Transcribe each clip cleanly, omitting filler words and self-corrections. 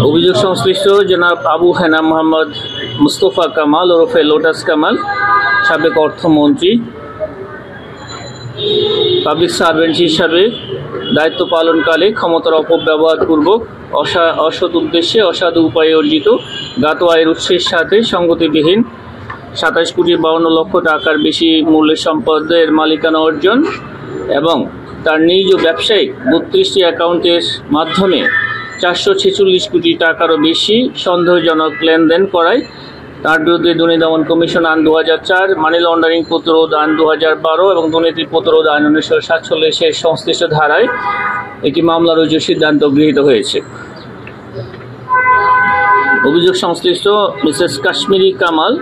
অভিযোগ সংশ্লিষ্ট জনাব আবু হেনা মোহাম্মদ মুস্তফা কামাল ওরফে লোটাস কামাল, সাবেক অর্থমন্ত্রী, পাবলিক সার্ভেন্ট হিসাবে দায়িত্ব পালনকালে ক্ষমতার অপব্যবহারপূর্বক অসৎ উদ্দেশ্যে অসাধু উপায়ে অর্জিত জ্ঞাত আয়ের উৎসের সাথে সঙ্গতিবিহীন 27,52,00,000 টাকার বেশি মূল্যের সম্পদের মালিকানা অর্জন এবং তার নিজ ব্যবসায়িক 32টি অ্যাকাউন্টের মাধ্যমে 446 কোটি টাকারও বেশি সন্দেহজনক লেনদেন করায় তার বিরুদ্ধে দুর্নীতি দমন কমিশন আইন 2004, মানি লন্ডারিং প্রতিরোধ আইন 2012 এবং দুর্নীতি প্রতিরোধ আইন 1947 সংশ্লিষ্ট ধারায় একটি মামলা রুজুর সিদ্ধান্ত গৃহীত হয়েছে। অভিযোগ সংশ্লিষ্ট মিসেস কাশ্মীরি কামাল,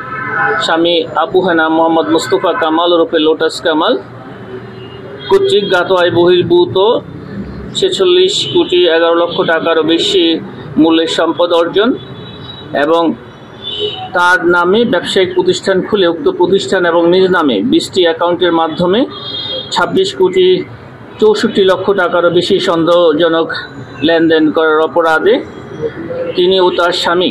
স্বামী আবু হেনা মোহাম্মদ মুস্তফা কামাল ওরফে লোটাস কামাল কর্তৃক জ্ঞাত আয় বহির্ভূত 46,11,00,000 টাকারও বেশি মূল্যের সম্পদ অর্জন এবং তার নামে ব্যবসায়িক প্রতিষ্ঠান খুলে উক্ত প্রতিষ্ঠান এবং নিজ নামে 20টি অ্যাকাউন্টের মাধ্যমে 26,64,00,000 টাকারও বেশি সন্দেহজনক লেনদেন করার অপরাধে তিনি ও তার স্বামী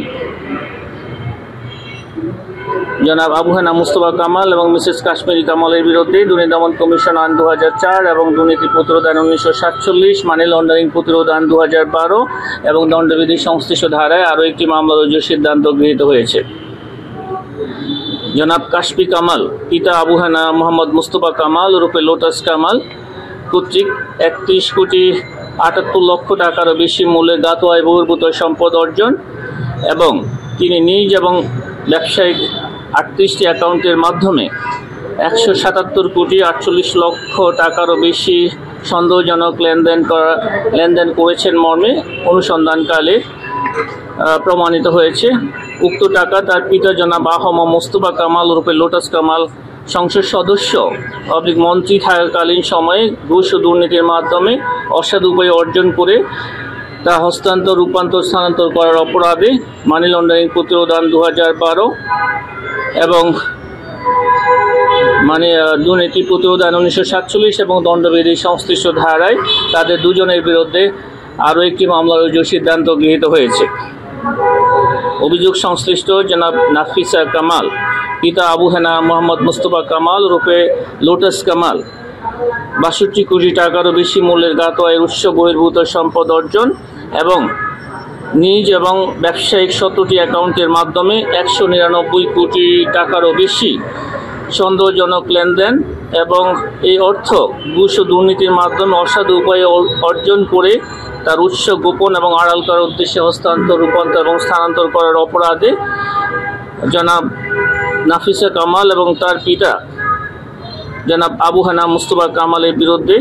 জনাব আবু হেনা মুস্তফা কামাল এবং মিসেস কাশ্মীরি কামালের বিরুদ্ধে দুর্নীতি দমন কমিশন আইন 2004 এবং দুর্নীতি প্রতিরোধ আইন 1947, মানি লন্ডারিং প্রতিরোধ আইন 2012 এবং দণ্ডবিধি সংশ্লিষ্ট ধারায় আরও একটি মামলা রুজুর সিদ্ধান্ত গৃহীত হয়েছে। জনাব কাশফি কামাল, পিতা আবু হেনা মোহাম্মদ মুস্তফা কামাল ওরফে লোটাস কামাল কর্তৃক 31,78,00,000 টাকারও বেশি মূল্যের জ্ঞাত আয় বহির্ভূত সম্পদ অর্জন এবং তিনি নিজ এবং ব্যবসায়িক 38টি অ্যাকাউন্টের মাধ্যমে 177,48,00,000 টাকারও বেশি সন্দেহজনক লেনদেন করেছেন মর্মে অনুসন্ধানকালে প্রমাণিত হয়েছে। উক্ত টাকা তার পিতা জনাব আহমদ মুস্তফা কামাল ওরফে লোটাস কামাল সংসদ সদস্য মন্ত্রী থাকাকালীন সময়ে ঘুষ ও দুর্নীতির মাধ্যমে অসাধু উপায়ে অর্জন করে তা হস্তান্তর, রূপান্তর, স্থানান্তর করার অপরাধে মানি লন্ডারিং প্রতিরোধ আইন 2012 এবং দুর্নীতি প্রতিরোধ আইন 1947 এবং দণ্ডবিধি সংশ্লিষ্ট ধারায় তাদের দুজনের বিরুদ্ধে আরও একটি মামলা রুজুর সিদ্ধান্ত গৃহীত হয়েছে। অভিযোগ সংশ্লিষ্ট জনাব নাফিসা কামাল, পিতা আবু হেনা মোহাম্মদ মুস্তফা কামাল রূপে লোটাস কামাল 62 কোটি টাকারও বেশি মূল্যের জ্ঞাত আয়ের উৎস বহির্ভূত সম্পদ অর্জন এবং নিজ এবং ব্যবসায়িক 17টি অ্যাকাউন্টের মাধ্যমে 199 কোটি টাকারও বেশি সন্দেহজনক লেনদেন এবং এই অর্থ ঘুষ ও দুর্নীতির মাধ্যমে অসাধু উপায়ে অর্জন করে তার উৎস গোপন এবং আড়াল করার উদ্দেশ্যে হস্তান্তর, রূপান্তর এবং স্থানান্তর করার অপরাধে জনাব নাফিসা কামাল এবং তার পিতা জনাব আবু হেনা মুস্তফা কামালের বিরুদ্ধে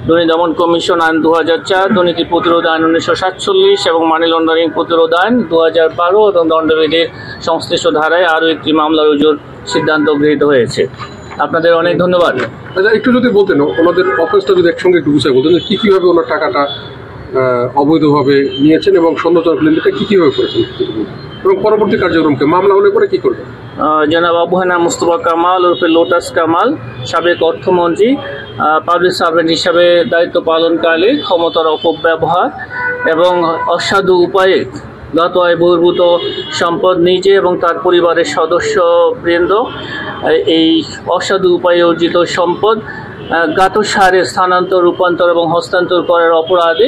দুর্নীতি দমন কমিশন আইন 2004, দুর্নীতি প্রতিরোধ আইন 1947 এবং মানি লন্ডারিং প্রতিরোধ আইন 2012 এবং দণ্ডবিধির সংশ্লিষ্ট ধারায় আরও একটি মামলা রুজুর সিদ্ধান্ত গৃহীত হয়েছে। আপনাদের অনেক ধন্যবাদ। একটু যদি বলতেন ওনাদের অফিসটা যদি একসঙ্গে একটু বুঝাই বলতেন যে কীভাবে ওনার টাকাটা অবৈধভাবে নিয়েছেন এবং সন্দেহজনক লেনদেনটা কীভাবে করেছেন এবং পরবর্তী কার্যক্রমকে মামলা হলে পরে কী করবেন। জনাব আবু হেনা মুস্তফা কামাল ওরফে লোটাস কামাল, সাবেক অর্থমন্ত্রী, পাবলিক সার্ভেন্ট হিসাবে দায়িত্ব পালনকালে ক্ষমতার অপব্যবহার এবং অসাধু উপায়ে জ্ঞাত আয় বহির্ভূত সম্পদ নিজে এবং তার পরিবারের সদস্যবৃন্দ এই অসাধু উপায়ে অর্জিত সম্পদ জ্ঞাত সারে স্থানান্তর, রূপান্তর এবং হস্তান্তর করার অপরাধে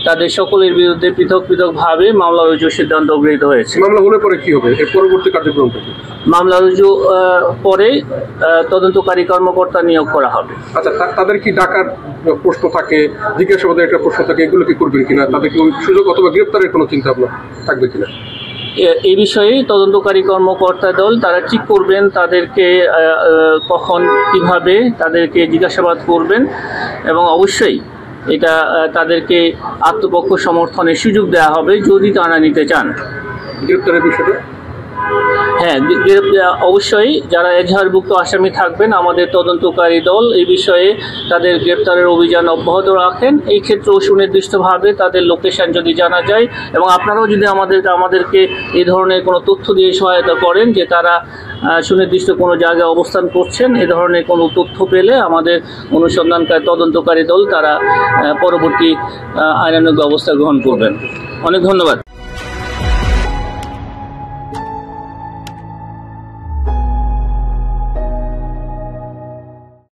তাদের সকলের বিরুদ্ধে পৃথক পৃথকভাবে মামলা রুজুর সিদ্ধান্ত গৃহীত হয়েছে। মামলা হলে পরে কি হবে, এর পরবর্তী কার্যক্রমটা কি? মামলা রুজু পরে তদন্তকারী কর্মকর্তা নিয়োগ করা হবে। আচ্ছা, তাদের কি ডাকার প্রশ্ন থাকে, জিজ্ঞাসাবাদের একটা প্রশ্ন থাকে, এগুলো কি করবেন কিনা, তাদেরকে ওই সুযোগ অথবা গ্রেপ্তারের কোনো চিন্তা ভাবনা থাকবে কিনা? এই বিষয়ে তদন্তকারী কর্মকর্তা দল তারা ঠিক করবেন তাদেরকে কখন, কিভাবে তাদেরকে জিজ্ঞাসাবাদ করবেন এবং অবশ্যই এটা তাদেরকে আত্মপক্ষ সমর্থনের সুযোগ দেওয়া হবে যদি তারা নিতে চান। গ্রেপ্তারের বিষয়টা হ্যাঁ, অবশ্যই যারা এজাহারভুক্ত আসামি থাকবেন আমাদের তদন্তকারী দল এই বিষয়ে তাদের গ্রেপ্তারের অভিযান অব্যাহত রাখেন। এই ক্ষেত্রেও সুনির্দিষ্টভাবে তাদের লোকেশন যদি জানা যায় এবং আপনারাও যদি আমাদেরকে এই ধরনের কোনো তথ্য দিয়ে সহায়তা করেন যে তারা সুনির্দিষ্ট কোনো জায়গায় অবস্থান করছেন, এ ধরনের কোনো তথ্য পেলে আমাদের অনুসন্ধানকারী তদন্তকারী দল তারা পরবর্তী আইনানুগ ব্যবস্থা গ্রহণ করবেন। অনেক ধন্যবাদ।